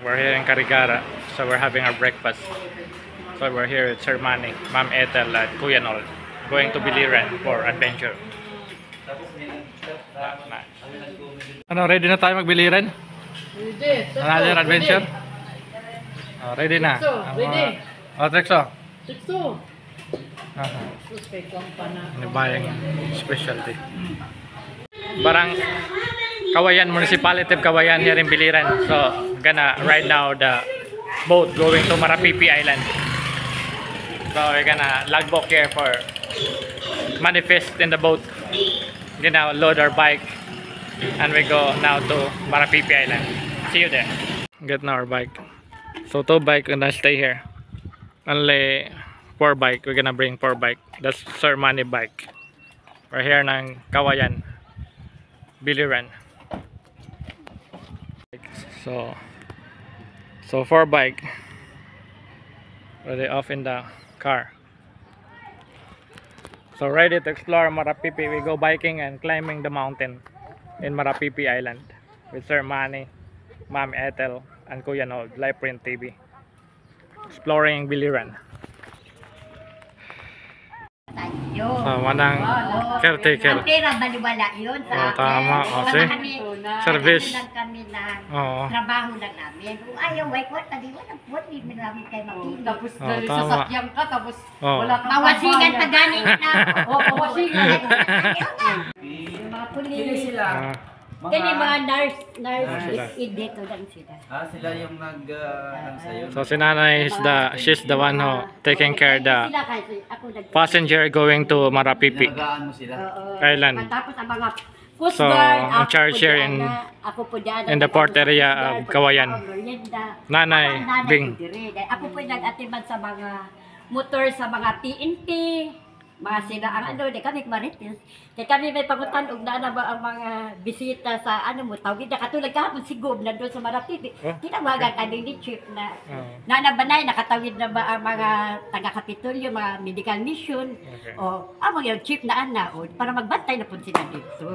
We're here in Carigara, so we're having our breakfast. So we're here with Sir Manny, Ma'am Ethel, at Kuya Nol, going to Biliran for adventure. Ano, ready na tayo magbiliran? Ready. Another adventure? Oh, ready na? Ready. Oh, Trexo. Tikso. Ano ba yung specialty? Barang Kawayan, Municipality of Kawayan here in Biliran. So, gonna ride now the boat going to Marapipi Island. So, we're gonna logbook here for manifest in the boat. Gonna load our bike and we go now to Marapipi Island. See you there. Get now our bike. So, 2 bike gonna stay here. Only 4 bike. We're gonna bring 4 bike. That's Sir Manny bike. We're here ng Kawayan, Biliran. So 4 bike already off in the car. So ready to explore Marapipi. We go biking and climbing the mountain in Marapipi Island with Sir Manny, Ma'am Ethel, and Kuya Nol, Liveprint TV. Exploring Biliran. Manang caretaker. Ang pera baliwala yun sa akin. Tama, kasi service. Kami lang Oo. trabaho lang namin. Kung ayaw, wait, taliwan ang puwet, hindi namin kayo makita. Tapos dali tama. sa sakyan ka, tapos Oo. wala kang Mawasingan pa galing na. Oo, mawasingan. Mga pulis. sila. Kani mga nurse sila. dito lang sila. Sila yung nag-sayo. So si Nanay is she's the one who taking care the Sila kasi ako passenger going to Marapipi Nagaan mo sila. Island. Tapos ang mga Coast So, Guard, ang charge here in the port area of Kawayan. Nanay Bing. Ako po nag-atiman sa mga motor sa mga TNT, mga sila ang ano, di kami marites. Kaya kami may pangutan og na ba ang mga bisita sa ano mo tawag na katulad kahapon si Gob nandoon sa Marapipi. Tinawagan kami ni Chief na nanabanay nakatawid na ba ang mga taga-kapitolyo, mga medical mission o among yung chief na ana o para magbantay na po sila dito.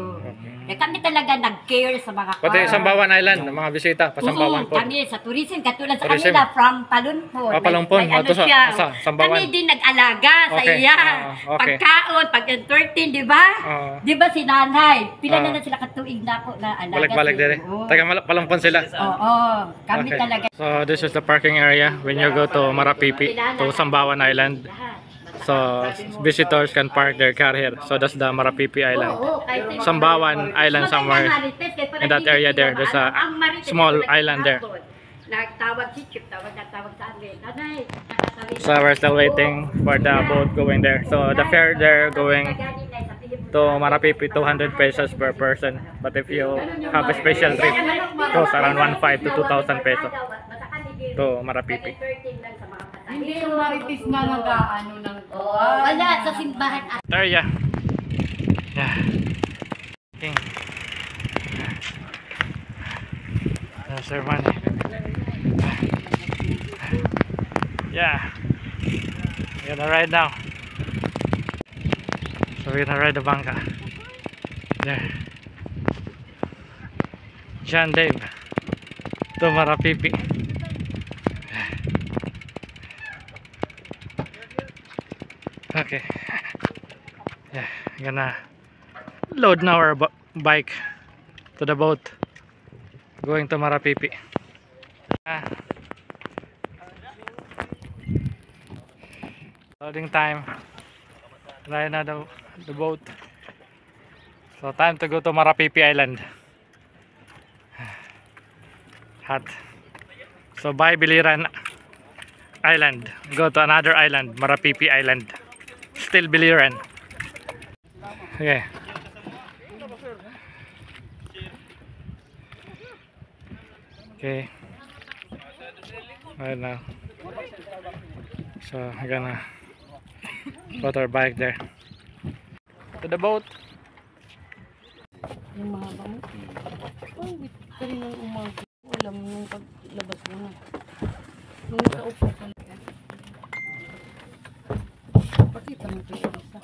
Kaya kami talaga nag-care sa mga Pati Sambawan Island, mga bisita, Pasambawan po. Kami sa tourism katulad sa Tourism. kanila from Palunpon. Palumpon, May ano sa siya. Sambawan. Kami din nag-alaga sa Okay. iya. Okay. Pagkaon, pag-entertain, di ba? Di ba si nanay? Pila na sila katuig na ako na alaga. Balik-balik dire. Taga Palumpon sila. Oo. Kami Okay. talaga. So this is the parking area when you go to Marapipi, to Sambawan Island. So visitors can park their car here. So that's the Marapipi Island. Sambawan Island somewhere in that area there. There's a small island there. Nagtawag si Chip, tawag sa amin. Nanay, nakatawid. So we're still waiting for the boat going there. So the fare there going to Marapipi 200 pesos per person. But if you have a special trip, it costs around 1,500 to 2,000 pesos to Marapipi. Hindi yung marites na nag-ano ng Wala, sa simbahan. Area. Yeah. King. Sir Manny. Yeah. We're gonna ride now. So we're gonna ride the bangka. There. John Dave to Marapipi. Okay. Yeah, gonna load now our bike to the boat going to Marapipi. Loading time. Right now the boat. So time to go to Marapipi Island. Hot. So bye Biliran Island. Go to another island, Marapipi Island. Still Biliran. Okay. Okay. Right now. So I'm gonna put our bike there. To the boat. yung mga bang. Ay, kanina umaga. Alam mo yung paglabas mo na. Nung sa upo ka na. Pakita mo ito yung isa.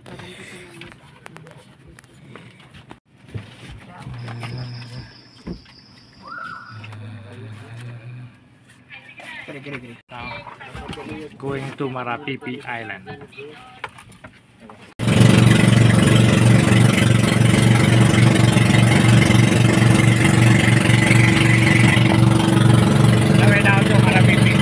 Parang dito naman. Now, going to Marapipi Island. Kami now to Marapipi.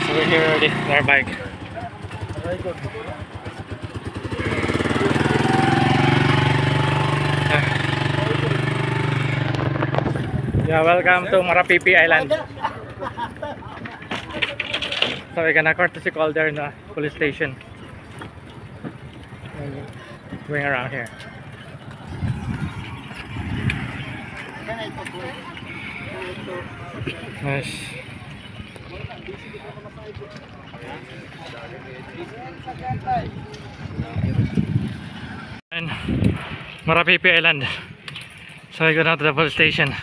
So we're here already with our bike. Yeah, welcome to Marapipi Island. So we're gonna courtesy call there in the police station. Going around here. Nice. And Marapipi Island. So I go down to the police station.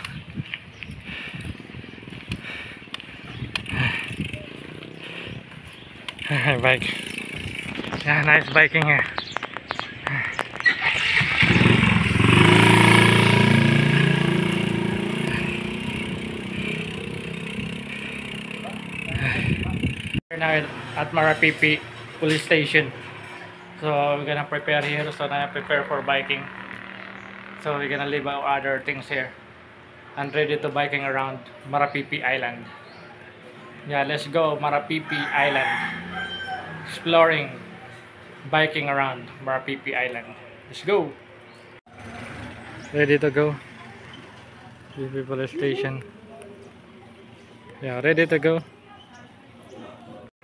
Bike. Yeah, nice biking here. We're now at Marapipi police station. So we're gonna prepare here. So now prepare for biking. So we're gonna leave our other things here and ready to biking around Marapipi Island. Yeah, let's go Marapipi Island. Exploring, biking around Marapipi Island. Let's go. Ready to go. Marapipi police station. Yeah, ready to go.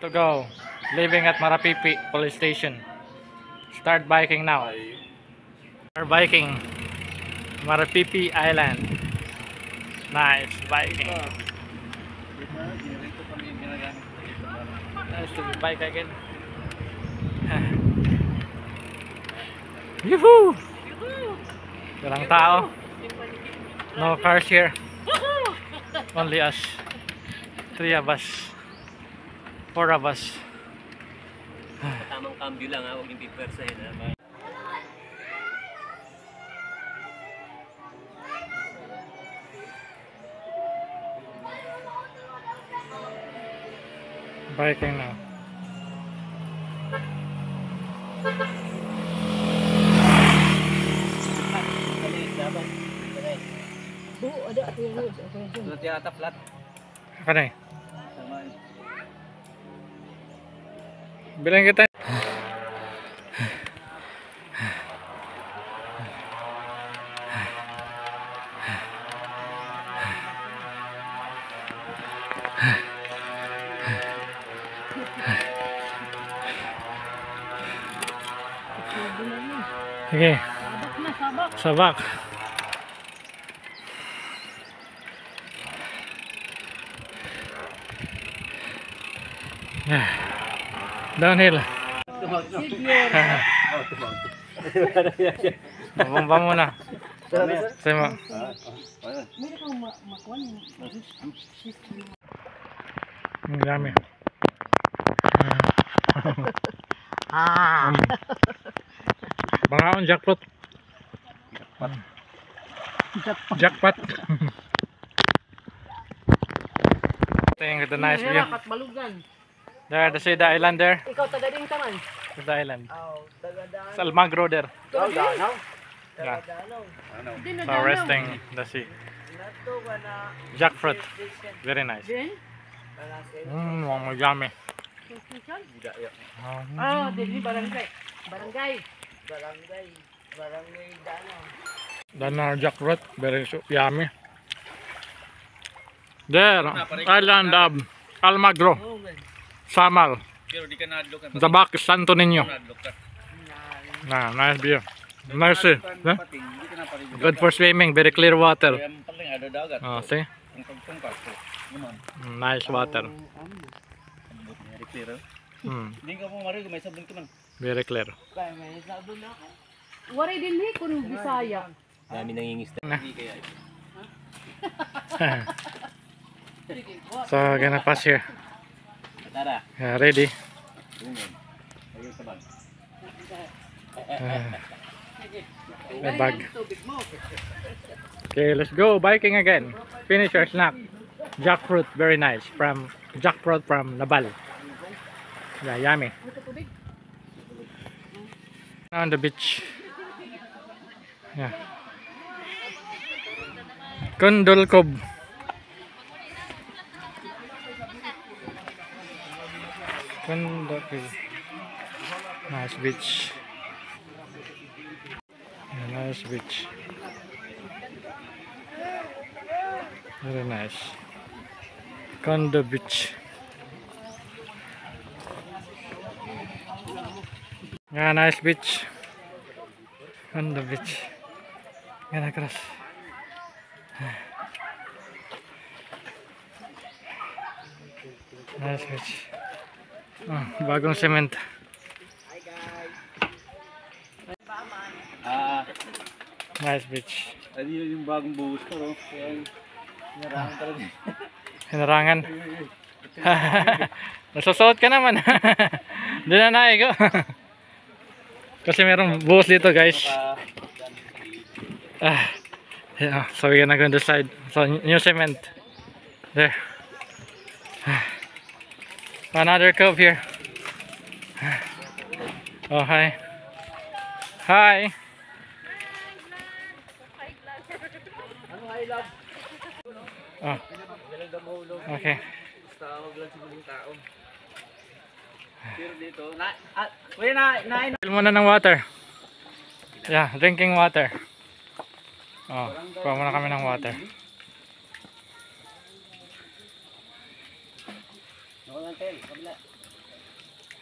To go. Living at Marapipi police station. Start biking now. Start biking. Marapipi Island. Nice biking. Nice to bike again. Yoo-hoo! Walang tao. No cars here. Only us. 3 of us. 4 of us. Tamang cambio lang ha, huwag yung pipwersahin ha. Biking now. Ada ito yung road. Flat yata, flat. Ano eh? Sama. Bilang kita. Sige. Sabak. Downhill. Bumba muna. Sige mo. Meron kang makuha niya. Ang dami. Bangaon jackpot. Jackpot. Tingnan the nice view. Kat balugan. There, the see the island there. Ikaw taga din ka man. The island. Sa Almagro there. Yeah. So resting the sea. Jackfruit. Very nice. Din? Mga yummy. Ah, dili barangay. Barangay. Dana jackfruit. Very yummy. There, island of Almagro. Samal. Pero di ka na-adlock ka. The back is Santo Niño. Na-adlock ka. Nice view. Nice sea. Huh? Pating, di ka na pari. Good for swimming. Very clear water. Kaya paling ada dagat. Oh, see? Ang pagtungkat ko. Naman. Nice water. Very clear. Hindi ka po mari, may sabon ka man. Very clear. Wari din ni kun Bisaya. Dami nangingista. Na. Hindi kaya. So, gonna pass here. Tara. Yeah, ready. Ayun sa bag. My bag. Okay, let's go biking again. Finish your snack. Jackfruit, very nice. Jackfruit from Nabal. Yeah, yummy. On the beach. Yeah. Kondol Cove. Kondol Cove. Nice beach. Yeah, nice beach. Very nice. Kondo Beach. Yeah, nice beach. Kondo Beach. Gana cross. Nice beach. Oh, bagong cement. Nice beach. Ano yung bagong buhos ko, no? Kaya, narangan talaga. Hinarangan. Nasusuot ka naman. Hindi na naigo. Kasi merong buhos dito, guys. Yeah, so we're gonna go on the side. So new cement. There. Another cove here. Oh, hi. Hi. Oh. Okay. Tawag lang siguro yung tao. Pero dito, Fill muna ng water. Yeah, drinking water. Oh, kuha muna kami ng water.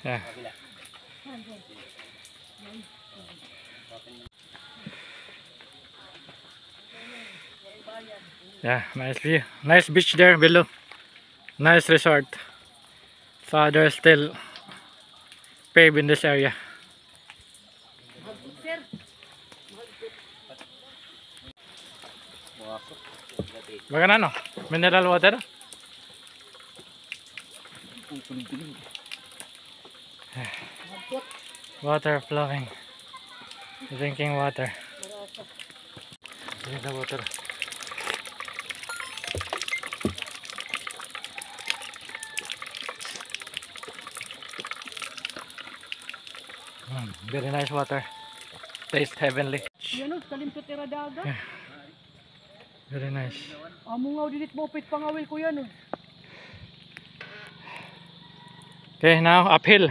Yeah. Yeah, nice view. Nice beach there below. Nice resort. So there's still paved in this area. Baga na no? Mineral water? Water flowing. Drinking water. Drink the water. Very nice water. Tastes heavenly. Yan o, kalimtot tira daga. Yeah. Very nice. Amo nga dinit mo pit pangawil ko yan o. Okay, now uphill.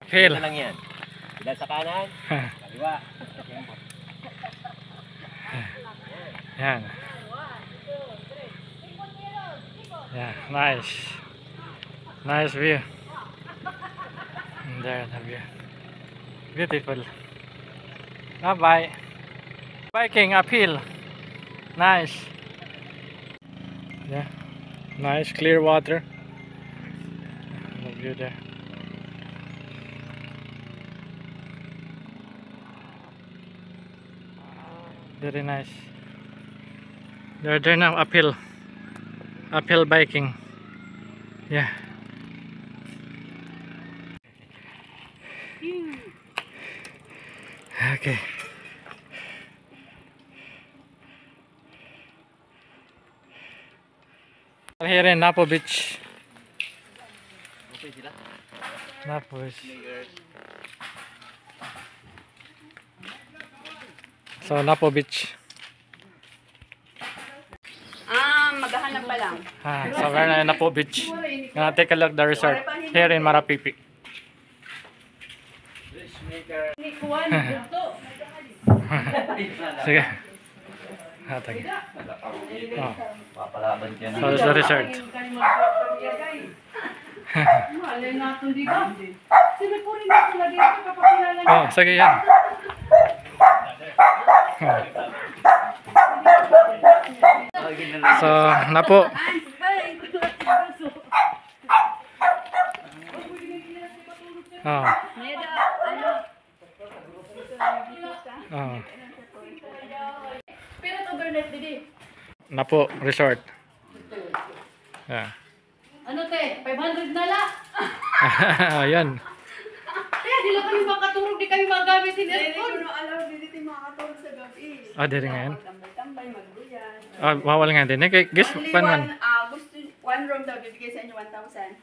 Uphill. lang yan. Ilan sa kanan, kaliwa. Yan. Yeah, nice. Nice view. And there the view. Beautiful. Bye-bye. Biking uphill. Nice. Yeah. Nice clear water. The view there. Very nice. They're there now uphill. Uphill biking. Yeah. Okay. Here in Napo Beach. Napo Beach. So Napo Beach. Maghahanap pa lang. So we're na Napo Beach. Gonna take a look at the resort here in Marapipi. Sige. Hatag. Oh. Papalaban ka So this is the resort. Malay natin di ba? Sino po rin ako na dito kapakilala na. Oh, sige yan. So, Napo. Oh. Oh. Pero to Bernard didi. Napo Resort. Yeah. Ano te? 500 na la. Ayan. Kaya di lang kami makaturog, di kami magamit in aircon. Ah, diri ngayon. Ah, bawal nga din. Eh, guess, pan man. Gusto, one room daw, bibigay sa inyo 1,000.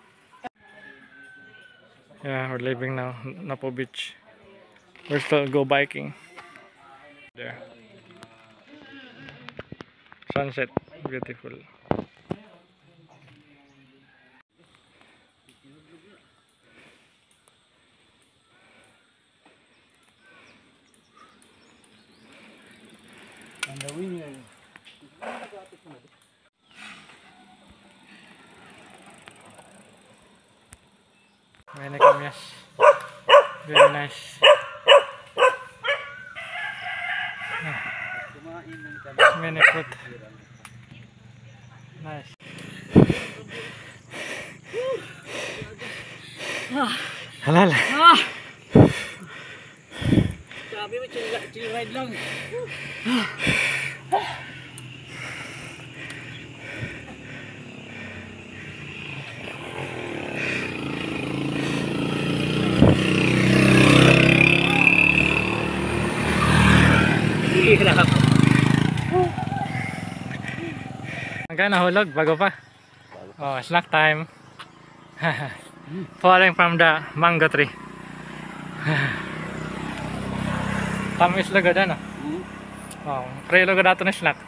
Yeah, we're leaving now. Napo Beach. We're still go biking. There. Sunset. Beautiful. Many cameras. Very nice. Many fruit. Nice. Halal. Sabi mo, chill ride lang. Hanggang nahulog, bago pa. Oh, snack time. Falling from the mango tree. Tamis lagod ano? Oh, pre lagod ato na snack.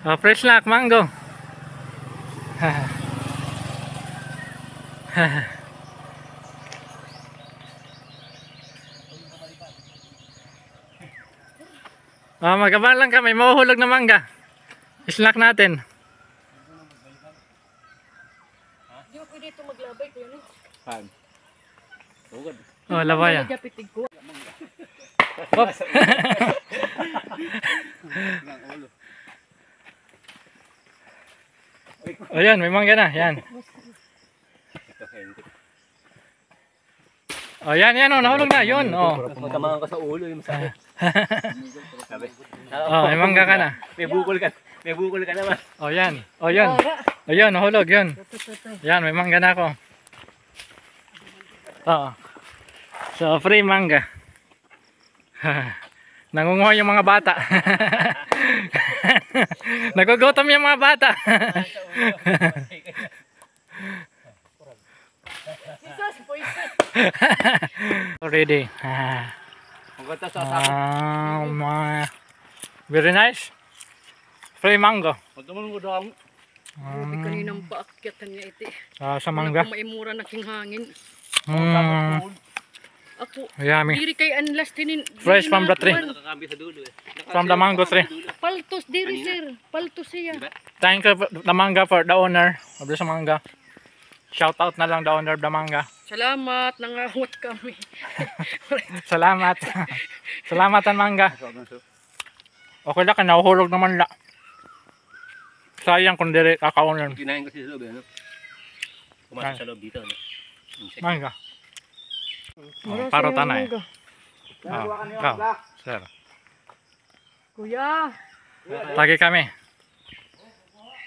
Oh, fresh snack mango. Oh, magabang lang kami, mahuhulog na mangga. Snack natin. Di ba pwede ito maglabay ko yun? Pan. Tugod. Oh, labaya. Gapitig ko. Oops. Oh, yan, may mangga na. Yan. Oh, yan, yan. Oh, nahulog na. Yun. Oh. Magkamangan ka sa ulo yung masakit. Sabi. Oh, may mangga ka na. May bukol ka. May bukol ka naman. Oh, yan. Oh, yan. Oh, yan. Nahulog. Yun. Yan, may mangga na ako. Oh. So, free mangga. Nangunguha yung mga bata. Nagugutom yung mga bata. Already. Magkata sa asap. Very nice. Free mango. Magkaman mo daw. Buti kaninang paakyatan niya iti. Sa mangga. Wala ko maimura na king hangin. Ako, Yummy. diri kay Anlas tinin. Fresh from the tree. Nakakambi sa dulo eh. From the mango tree. Paltos diri sir. Paltos siya. Thank you the manga for the owner of the manga. Shout out na lang the owner of the manga. Salamat, nangawat kami. Salamat. Salamatan mangga. Okay lang, nahuhulog naman la. Sayang kung dire kakaunan. Kinain ko sa loob eh. Pumasok sa loob dito. Mangga. Oh, paro tanay. Oh, ikaw, sir. Kuya. Tagi kami.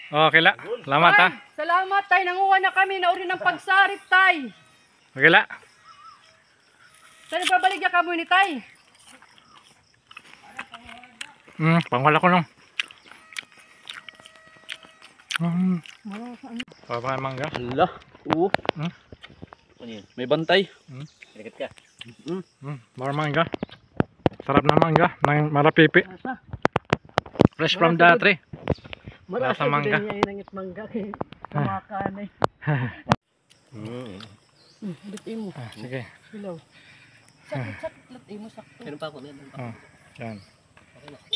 Okay la. Salamat ha. Tay, salamat tay, nanguha na kami na uri ng pagsarit tay. Okay la. Saan babaligya ka mo ni tay? Pangwala ko nung. Papa mangga. Hala. Oo. Ano yun? May bantay. Kinikat ka. More mangga. Sarap na mangga. Marapipi. Fresh from the tree. Marasa mangga. Marasa nangit mangga kay kumakan eh. Dito mo. Sige. Hilaw. Sakit lat mo sakto. Meron pa ako. Meron pa. Yan.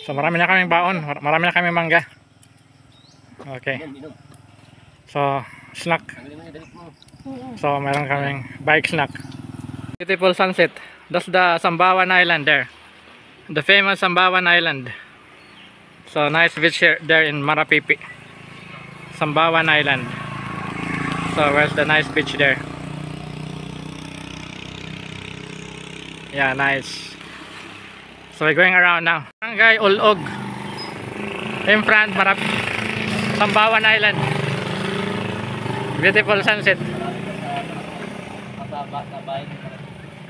So marami na kaming baon. Marami na kaming mangga. Okay. Minom. So, snack. Tanggalin mo yung dalit mo. So, meron kaming bike snack. Beautiful sunset. That's the Sambawan Island there. The famous Sambawan Island. So, nice beach here, there in Marapipi. Sambawan Island. So, where's the nice beach there? Yeah, nice. So, we're going around now. Barangay Ulog. In front, Marapipi. Sambawan Island. Beautiful sunset.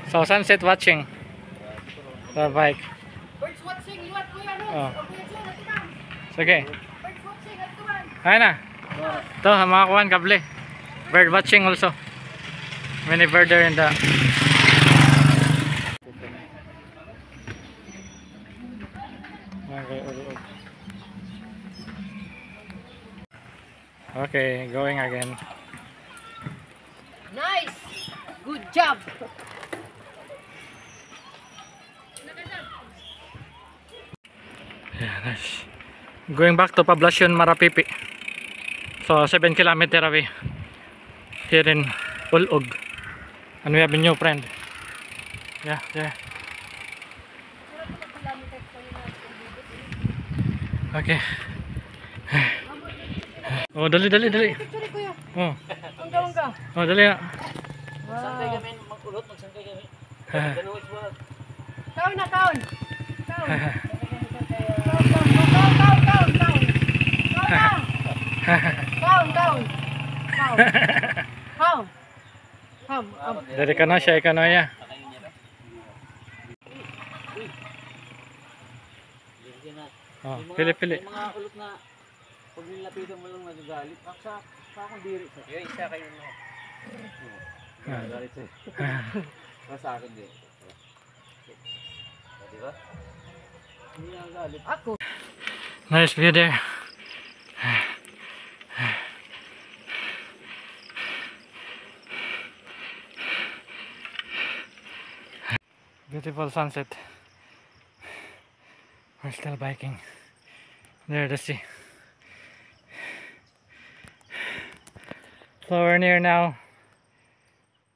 So sunset watching. Sa bike. Birds watching, liwat ko yan. Oh. Birds watching, Sige. birds watching, at tuwan. Ayan na. Ito, mga kuhan kable. Bird watching also. Many birder in the... Okay, going again. Nice! Good job! Yeah, nice. Going back to Poblacion, Marapipi. So 7 kilometer away. Here in Ulog. And we have a new friend. Yeah, yeah. Okay. Oh, dali. Sorry, kuya. Oh, Ungga. oh dali na. Sangkay kami magulot, magsangkay kami. Ganun ba? Kaon na, kaon. Kaon. Dali ka na siya, ikaw na ya. Oh, pili. May mga ulot na pag nilapitan mo lang nagagalit. Sa akong diri sa. Yung isa kayo no. Nagagalit siya. Sa akin din. Di ba? Hindi nagagalit. Ako. Nice view there. Beautiful sunset. We're still biking. There the sea. So we're near now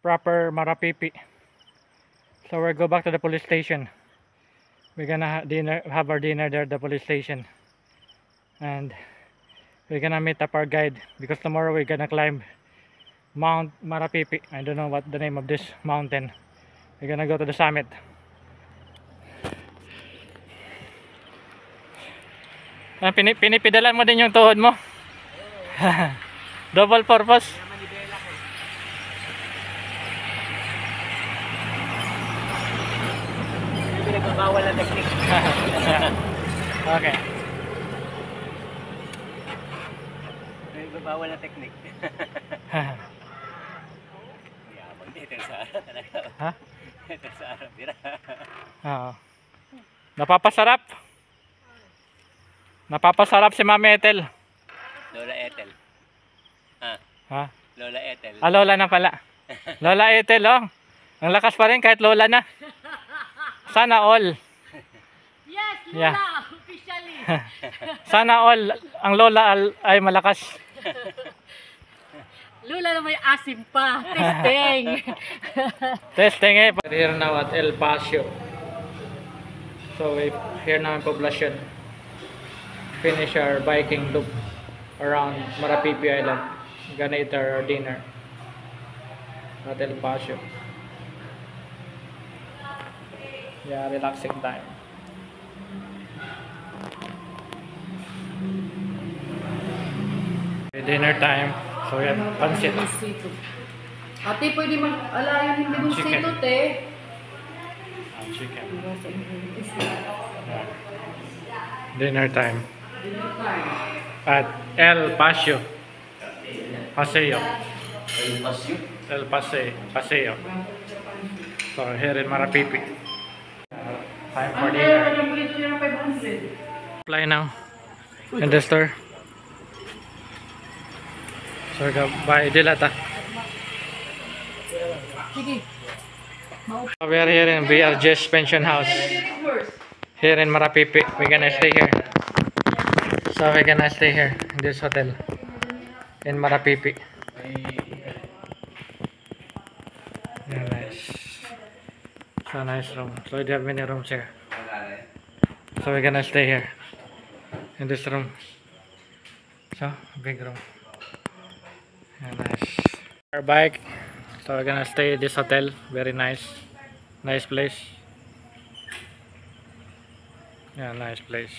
proper Marapipi. So we'll go back to the police station. We're gonna have our dinner there at the police station. And we're gonna meet up our guide because tomorrow we're gonna climb Mount Marapipi. I don't know what the name of this mountain. We're gonna go to the summit. Pinipidalan mo din yung tuhod mo. Double purpose. Bawal na technique. Okay. Bawal na technique. Yabang dito sa araw talaga. Ha? Dito sa araw, tira. Oo. Napapasarap si Mami Ethel. Lola Ethel. Ha? Lola Ethel. Ah, Lola na pala. Lola Ethel, oh. Ang lakas pa rin kahit Lola na. Sana all. Yes, Lola, Yeah. officially. Sana all ang Lola ay malakas. Lola na may asim pa. Testing. Testing eh. We're here now at El Pasio. So we're here now in Poblacion. Finish our biking loop around Marapipi Island. Gonna eat our dinner at El Pasio. Yeah, relaxing time. Dinner time. So we have pancit. Ate, pwede mag-alayan hindi mong Chicken. sito, te. Chicken. Dinner time at El Pasio. Paseo. El Paseo. So here in Marapipi. Time for dinner. Apply now in the store. So we go buy dilata. Sige. We are here in BRJ's pension house. Here in Marapipi. We're gonna stay here. So we're gonna stay here in this hotel in Marapipi. Yeah, nice. So nice room. So we have many rooms here. So we're gonna stay here in this room. So big room. Yeah, nice. Our bike. So we're gonna stay at this hotel. Very nice. Nice place. Yeah, nice place.